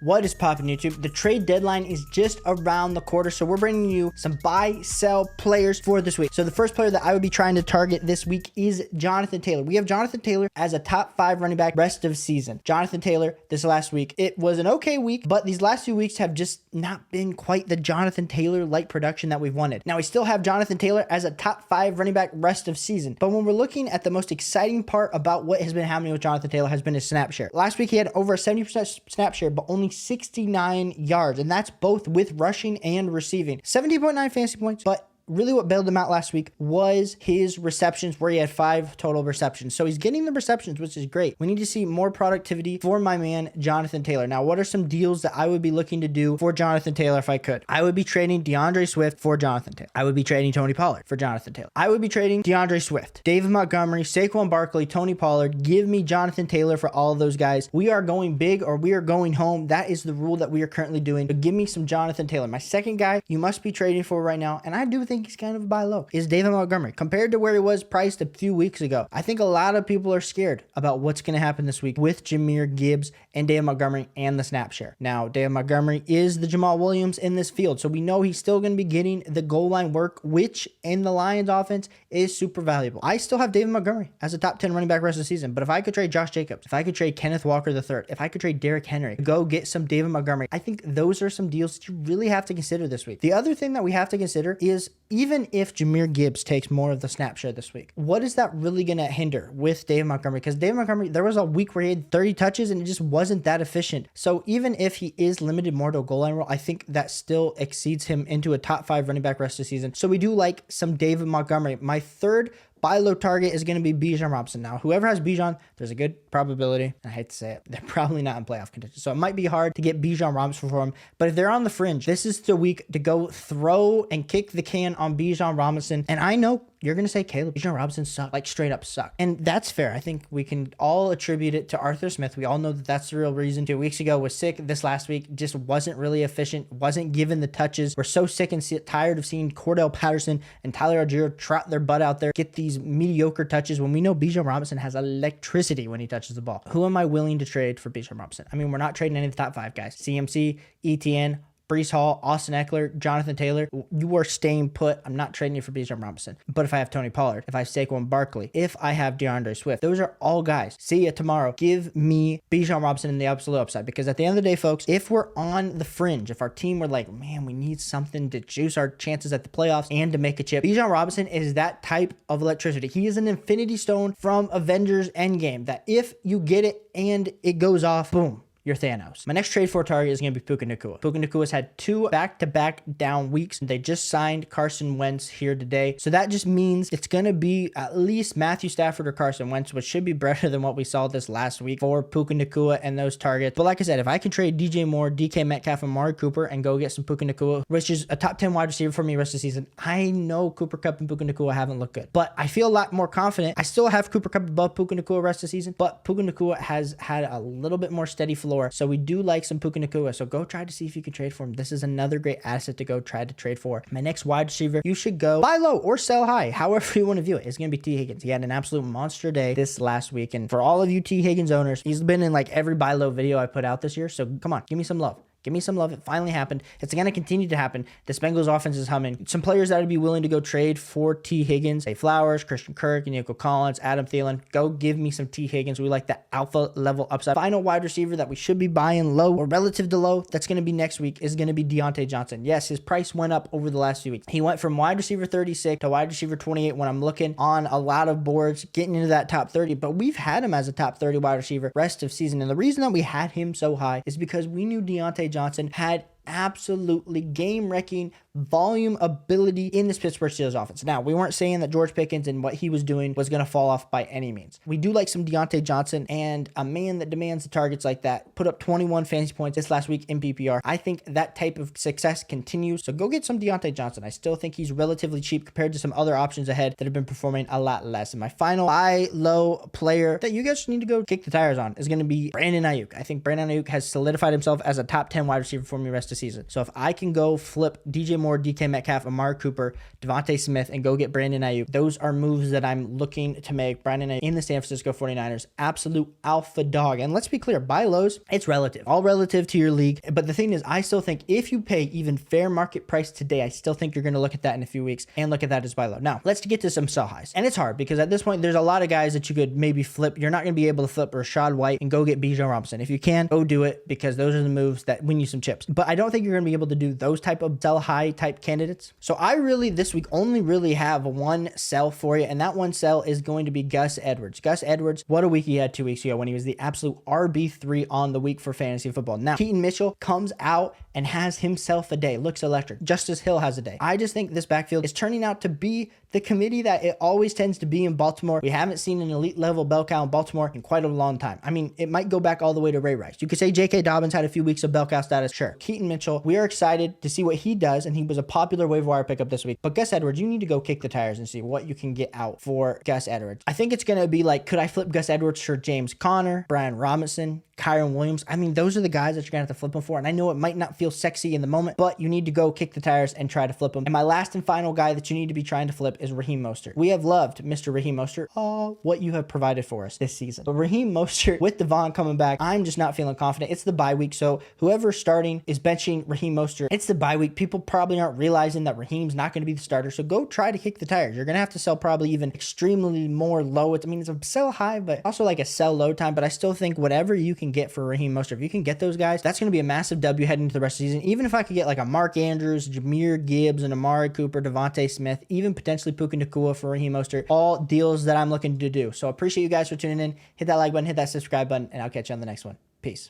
What is poppin' YouTube? The trade deadline is just around the corner, so we're bringing you some buy, sell players for this week. So the first player that I would be trying to target this week is Jonathan Taylor. We have Jonathan Taylor as a top 5 running back rest of season. Jonathan Taylor this last week. It was an okay week, but these last few weeks have just not been quite the Jonathan Taylor-like production that we've wanted. Now, we still have Jonathan Taylor as a top 5 running back rest of season, but when we're looking at the most exciting part about what has been happening with Jonathan Taylor has been his snap share. Last week, he had over a 70% snap share, but only 69 yards, and that's both with rushing and receiving. 17.9 fantasy points, but really what bailed him out last week was his receptions, where he had 5 total receptions. So he's getting the receptions, which is great. We need to see more productivity for my man, Jonathan Taylor. Now, what are some deals that I would be looking to do for Jonathan Taylor if I could? I would be trading DeAndre Swift for Jonathan Taylor. I would be trading Tony Pollard for Jonathan Taylor. I would be trading DeAndre Swift, David Montgomery, Saquon Barkley, Tony Pollard. Give me Jonathan Taylor for all of those guys. We are going big or we are going home. That is the rule that we are currently doing. But give me some Jonathan Taylor. My second guy you must be trading for right now, and I do think he's kind of a buy low, is David Montgomery. Compared to where he was priced a few weeks ago, I think a lot of people are scared about what's going to happen this week with Jahmyr Gibbs and David Montgomery and the snap share. Now, David Montgomery is the Jamal Williams in this field, so we know he's still going to be getting the goal line work, which in the Lions offense is super valuable. I still have David Montgomery as a top 10 running back rest of the season, but if I could trade Josh Jacobs, if I could trade Kenneth Walker III, if I could trade Derrick Henry, go get some David Montgomery, I think those are some deals that you really have to consider this week. The other thing that we have to consider is, even if Jahmyr Gibbs takes more of the snap share this week, what is that really going to hinder with David Montgomery? Because David Montgomery, there was a week where he had 30 touches and it just wasn't that efficient. So even if he is limited more to a goal line role, I think that still exceeds him into a top 5 running back rest of the season. So we do like some David Montgomery. My third buy low target is going to be Bijan Robinson. Now, whoever has Bijan, there's a good probability, I hate to say it, they're probably not in playoff contention. So it might be hard to get Bijan Robinson for him. But if they're on the fringe, this is the week to go throw and kick the can on Bijan Robinson. And I know you're going to say, Caleb, Bijan Robinson sucked, like straight up sucked. And that's fair. I think we can all attribute it to Arthur Smith. We all know that that's the real reason. 2 weeks ago was sick. This last week just wasn't really efficient, wasn't given the touches. We're so sick and tired of seeing Cordell Patterson and Tyler Algier trot their butt out there, get these mediocre touches when we know Bijan Robinson has electricity when he touches the ball. Who am I willing to trade for Bijan Robinson? I mean, we're not trading any of the top 5 guys. CMC, ETN, Breece Hall, Austin Eckler, Jonathan Taylor. You are staying put. I'm not trading you for Bijan Robinson. But if I have Tony Pollard, if I have Saquon Barkley, if I have DeAndre Swift, those are all guys. See you tomorrow. Give me Bijan Robinson in the absolute upside. Because at the end of the day, folks, if we're on the fringe, if our team were like, man, we need something to juice our chances at the playoffs and to make a chip, Bijan Robinson is that type of electricity. He is an infinity stone from Avengers Endgame that if you get it and it goes off, boom, you're Thanos. My next trade for target is going to be Puka Nacua. Puka Nacua's had 2 back-to-back down weeks. They just signed Carson Wentz here today. So that just means it's going to be at least Matthew Stafford or Carson Wentz, which should be better than what we saw this last week for Puka Nacua and those targets. But like I said, if I can trade DJ Moore, DK Metcalf, and Amari Cooper and go get some Puka Nacua, which is a top 10 wide receiver for me rest of the season, I know Cooper Kupp and Puka Nacua haven't looked good. But I feel a lot more confident. I still have Cooper Kupp above Puka Nacua rest of the season, but Puka Nacua has had a little bit more steady floor. So we do like some Puka Nacua. So go try to see if you can trade for him. This is another great asset to go try to trade for. My next wide receiver, you should go buy low or sell high, however you want to view it. It's going to be T. Higgins. He had an absolute monster day this last week. And for all of you T. Higgins owners, he's been in like every buy low video I put out this year. So come on, give me some love. Give me some love. It finally happened. It's going to continue to happen. The Bengals offense is humming. Some players that would be willing to go trade for T. Higgins, Zay Flowers, Christian Kirk, Nico Collins, Adam Thielen. Go give me some T. Higgins. We like that alpha level upside. Final wide receiver that we should be buying low or relative to low, that's going to be next week, is going to be Diontae Johnson. Yes, his price went up over the last few weeks. He went from wide receiver 36 to wide receiver 28 when I'm looking on a lot of boards, getting into that top 30. But we've had him as a top 30 wide receiver rest of season. And the reason that we had him so high is because we knew Diontae Johnson had absolutely game-wrecking volume ability in this Pittsburgh Steelers offense. Now, we weren't saying that George Pickens and what he was doing was going to fall off by any means. We do like some Diontae Johnson, and a man that demands the targets like that put up 21 fantasy points this last week in PPR. I think that type of success continues, so go get some Diontae Johnson. I still think he's relatively cheap compared to some other options ahead that have been performing a lot less. And my final buy low player that you guys need to go kick the tires on is going to be Brandon Aiyuk. I think Brandon Aiyuk has solidified himself as a top 10 wide receiver for me rest of season. So if I can go flip DJ Moore, DK Metcalf, Amari Cooper, Devontae Smith, and go get Brandon Aiyuk, those are moves that I'm looking to make. Brandon Aiyuk in the San Francisco 49ers, absolute alpha dog. And let's be clear, buy lows, it's relative, all relative to your league. But the thing is, I still think if you pay even fair market price today, I still think you're going to look at that in a few weeks and look at that as buy low. Now, let's get to some sell highs. And it's hard because at this point, there's a lot of guys that you could maybe flip. You're not going to be able to flip Rachaad White and go get Bijan Robinson. If you can, go do it because those are the moves that win you some chips. But I don't think you're going to be able to do those type of sell high type candidates. So I really, this week, only really have one sell for you. And that one sell is going to be Gus Edwards. Gus Edwards, what a week he had 2 weeks ago when he was the absolute RB3 on the week for fantasy football. Now, Keaton Mitchell comes out and has himself a day. Looks electric. Justice Hill has a day. I just think this backfield is turning out to be the committee that it always tends to be in Baltimore. We haven't seen an elite level bell cow in Baltimore in quite a long time. I mean, it might go back all the way to Ray Rice. You could say J.K. Dobbins had a few weeks of bell cow status. Sure. Keaton Mitchell, we are excited to see what he does, and he was a popular waiver wire pickup this week. But Gus Edwards, you need to go kick the tires and see what you can get out for Gus Edwards. I think it's going to be like, could I flip Gus Edwards for James Conner, Brian Robinson, Kyron Williams? I mean, those are the guys that you're going to have to flip them for. And I know it might not feel sexy in the moment, but you need to go kick the tires and try to flip them. And my last and final guy that you need to be trying to flip is Raheem Mostert. We have loved Mr. Raheem Mostert, what you have provided for us this season. But Raheem Mostert with Devon coming back, I'm just not feeling confident. It's the bye week. So whoever's starting is benching Raheem Mostert. It's the bye week. People probably aren't realizing that Raheem's not going to be the starter. So go try to kick the tires. You're going to have to sell probably even extremely more low. I mean, it's a sell high, but also like a sell low time. But I still think whatever you can get for Raheem Mostert, if you can get those guys, that's going to be a massive W heading into the rest of the season. Even if I could get like a Mark Andrews, Jahmyr Gibbs, and Amari Cooper, Devontae Smith, even potentially Puka Nacua for Raheem Mostert, all deals that I'm looking to do. So I appreciate you guys for tuning in. Hit that like button, hit that subscribe button, and I'll catch you on the next one. Peace.